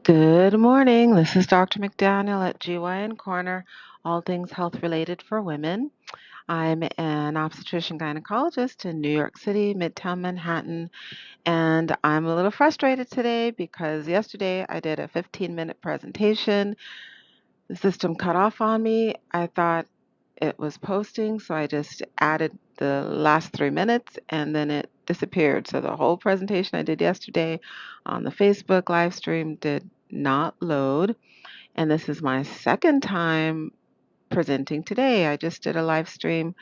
Good morning. This is Dr. McDaniel at GYN Corner, all things health related for women. I'm an obstetrician gynecologist in New York City, Midtown Manhattan, and I'm a little frustrated today because yesterday I did a 15-minute presentation. The system cut off on me. I thought it was posting, so I just added the last 3 minutes and then it disappeared. So the whole presentation I did yesterday on the Facebook live stream did not load. And this is my second time presenting today. I just did a live stream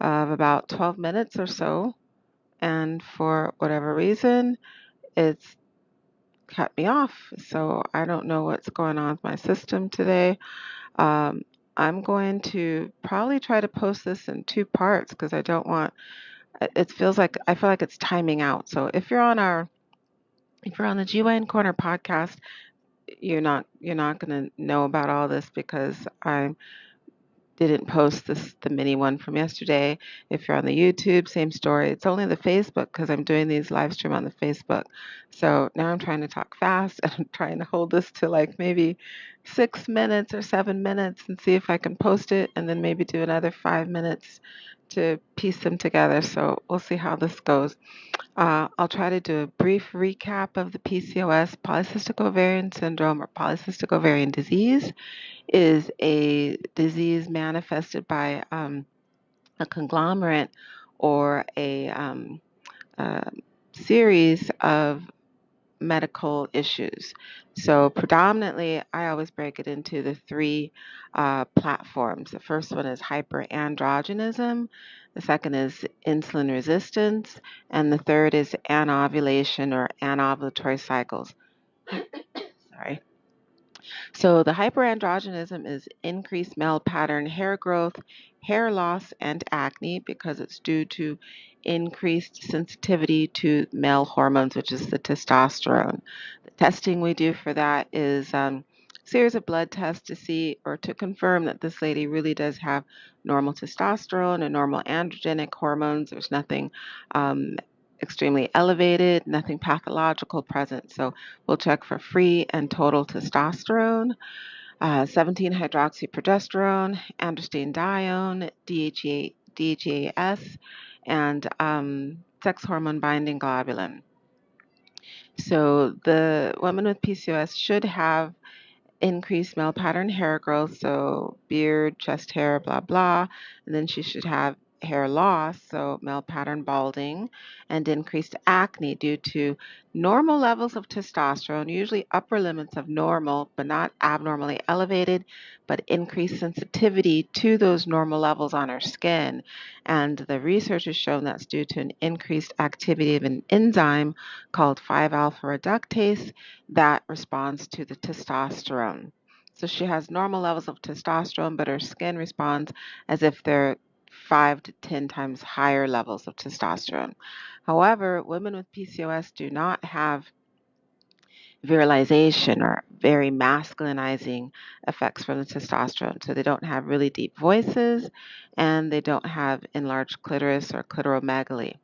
of about 12 minutes or so, and for whatever reason, it's cut me off. So I don't know what's going on with my system today. Um, I'm going to probably try to post this in two parts because I don't want I feel like it's timing out. So if you're on the GYN Corner podcast, you're not going to know about all this because I didn't post the mini one from yesterday. If you're on the YouTube, same story. It's only the Facebook because I'm doing these live stream on the Facebook. So now I'm trying to talk fast and I'm trying to hold this to like maybe 6 minutes or 7 minutes and see if I can post it and then maybe do another 5 minutes to piece them together. So we'll see how this goes. I'll try to do a brief recap of the PCOS, polycystic ovarian syndrome, or polycystic ovarian disease is a disease manifested by a conglomerate or a series of medical issues. So predominantly, I always break it into the three platforms. The first one is hyperandrogenism. The second is insulin resistance. And the third is anovulation or anovulatory cycles. Sorry. So the hyperandrogenism is increased male pattern hair growth, hair loss, and acne because it's due to increased sensitivity to male hormones, which is the testosterone. The testing we do for that is a series of blood tests to see or to confirm that this lady really does have normal testosterone and normal androgenic hormones. There's nothing extremely elevated, nothing pathological present. So we'll check for free and total testosterone, 17-hydroxyprogesterone, androstenedione, DHEAS, and sex hormone binding globulin. So the woman with PCOS should have increased male pattern hair growth, so beard, chest hair, blah, blah. And then she should have hair loss, so male pattern balding, and increased acne due to normal levels of testosterone, usually upper limits of normal, but not abnormally elevated, but increased sensitivity to those normal levels on her skin. And the research has shown that's due to an increased activity of an enzyme called 5-alpha reductase that responds to the testosterone. So she has normal levels of testosterone, but her skin responds as if they're 5 to 10 times higher levels of testosterone. However, women with PCOS do not have virilization or very masculinizing effects from the testosterone. So they don't have really deep voices and they don't have enlarged clitoris or clitoromegaly.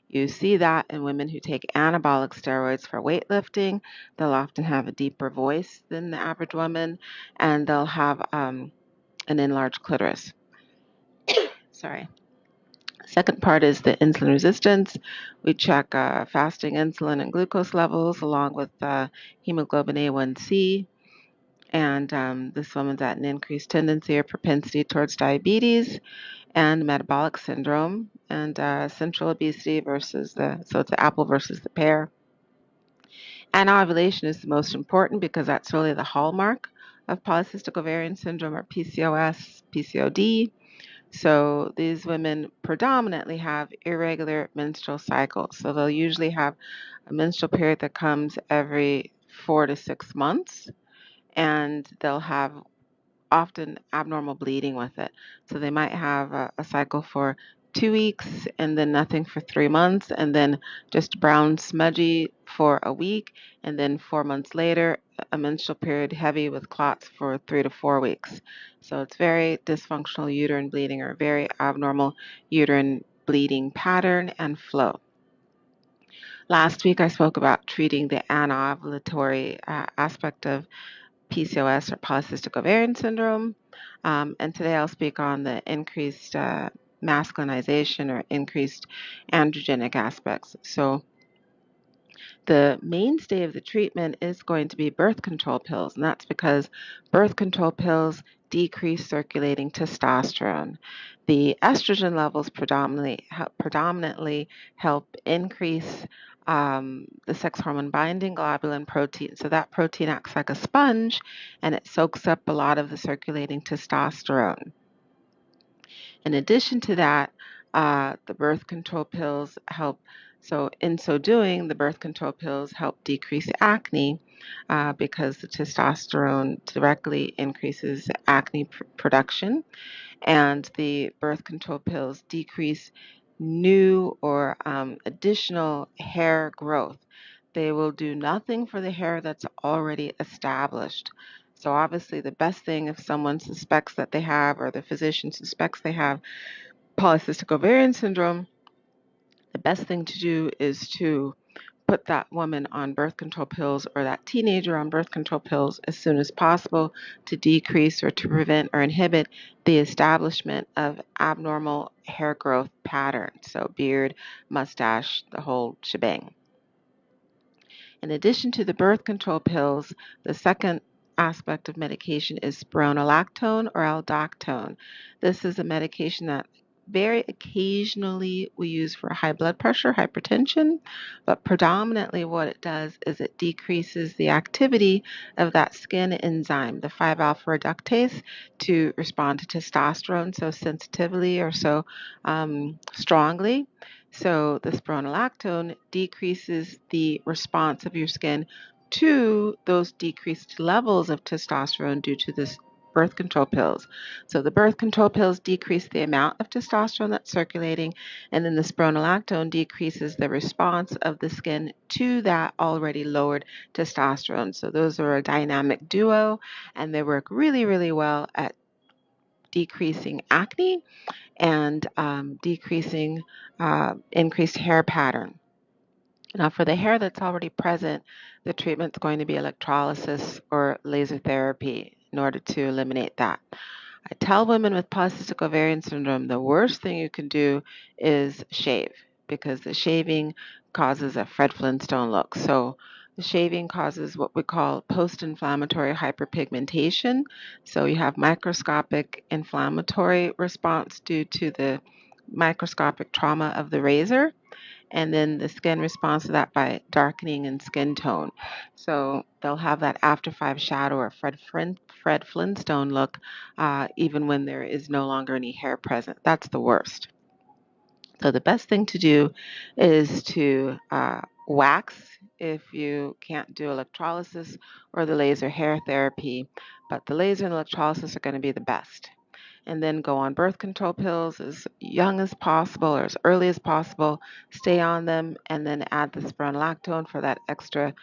You see that in women who take anabolic steroids for weightlifting. They'll often have a deeper voice than the average woman, and they'll have an enlarged clitoris. Sorry. Second part is the insulin resistance. We check fasting insulin and glucose levels along with hemoglobin A1C. And this woman's at an increased tendency or propensity towards diabetes and metabolic syndrome and central obesity so it's the apple versus the pear. And ovulation is the most important because that's really the hallmark of polycystic ovarian syndrome or PCOS, PCOD. So these women predominantly have irregular menstrual cycles. So they'll usually have a menstrual period that comes every 4 to 6 months, and they'll have often abnormal bleeding with it. So they might have a cycle for 2 weeks and then nothing for 3 months, and then just brown smudgy for a week, and then 4 months later, a menstrual period heavy with clots for 3 to 4 weeks. So it's very dysfunctional uterine bleeding or very abnormal uterine bleeding pattern and flow. Last week, I spoke about treating the anovulatory aspect of PCOS or polycystic ovarian syndrome. And today I'll speak on the increased masculinization or increased androgenic aspects. So the mainstay of the treatment is going to be birth control pills, and that's because birth control pills decrease circulating testosterone. The estrogen levels predominantly help increase the sex hormone binding globulin protein. So that protein acts like a sponge and it soaks up a lot of the circulating testosterone. In addition to that, the birth control pills help. So, in so doing, the birth control pills help decrease acne because the testosterone directly increases acne production, and the birth control pills decrease new or additional hair growth. They will do nothing for the hair that's already established. So, obviously, the best thing if someone suspects that they have, or the physician suspects they have, polycystic ovarian syndrome, the best thing to do is to put that woman on birth control pills or that teenager on birth control pills as soon as possible to decrease or to prevent or inhibit the establishment of abnormal hair growth patterns. So beard, mustache, the whole shebang. In addition to the birth control pills, the second aspect of medication is spironolactone or aldactone. This is a medication that very occasionally we use for high blood pressure, hypertension, but predominantly what it does is it decreases the activity of that skin enzyme, the 5-alpha reductase, to respond to testosterone so sensitively or so strongly. So the spironolactone decreases the response of your skin to those decreased levels of testosterone due to this birth control pills. So the birth control pills decrease the amount of testosterone that's circulating, and then the spironolactone decreases the response of the skin to that already lowered testosterone. So those are a dynamic duo, and they work really, really well at decreasing acne and decreasing increased hair pattern. Now, for the hair that's already present, the treatment's going to be electrolysis or laser therapy in order to eliminate that. I tell women with polycystic ovarian syndrome the worst thing you can do is shave because the shaving causes a Fred Flintstone look. So the shaving causes what we call post-inflammatory hyperpigmentation. So you have microscopic inflammatory response due to the microscopic trauma of the razor, and then the skin responds to that by darkening in skin tone. So they'll have that after 5 shadow or Fred Flintstone look, even when there is no longer any hair present. That's the worst. So the best thing to do is to wax if you can't do electrolysis or the laser hair therapy, but the laser and electrolysis are going to be the best. And then go on birth control pills as young as possible or as early as possible. Stay on them and then add the spironolactone for that extra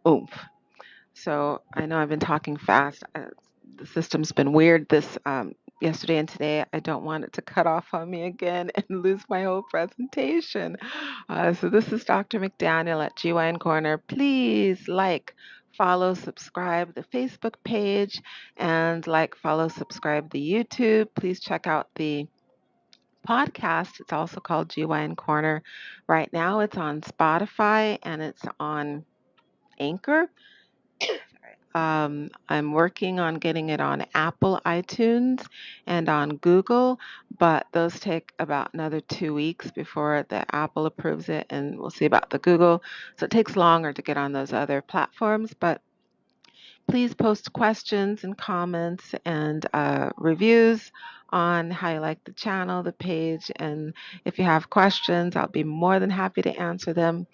oomph. So I know I've been talking fast. The system's been weird this yesterday and today. I don't want it to cut off on me again and lose my whole presentation. So this is Dr. McDaniel at GYN Corner. Please follow, subscribe the Facebook page, and follow, subscribe the YouTube. Please check out the podcast. It's also called GYN Corner. Right now it's on Spotify and it's on Anchor. I'm working on getting it on Apple iTunes and on Google, but those take about another 2 weeks before the Apple approves it, and we'll see about the Google. So it takes longer to get on those other platforms, but please post questions and comments and reviews on how you like the channel, the page, and if you have questions, I'll be more than happy to answer them.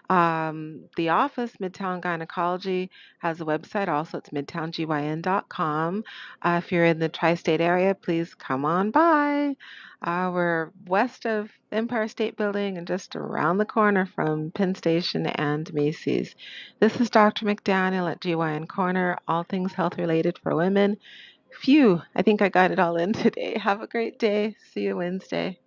The office, Midtown Gynecology, has a website also. It's midtowngyn.com. If you're in the tri-state area, please come on by. We're west of Empire State Building and just around the corner from Penn Station and Macy's. This is Dr. McDaniel at GYN Corner, all things health related for women. Phew, I think I got it all in today. Have a great day. See you Wednesday.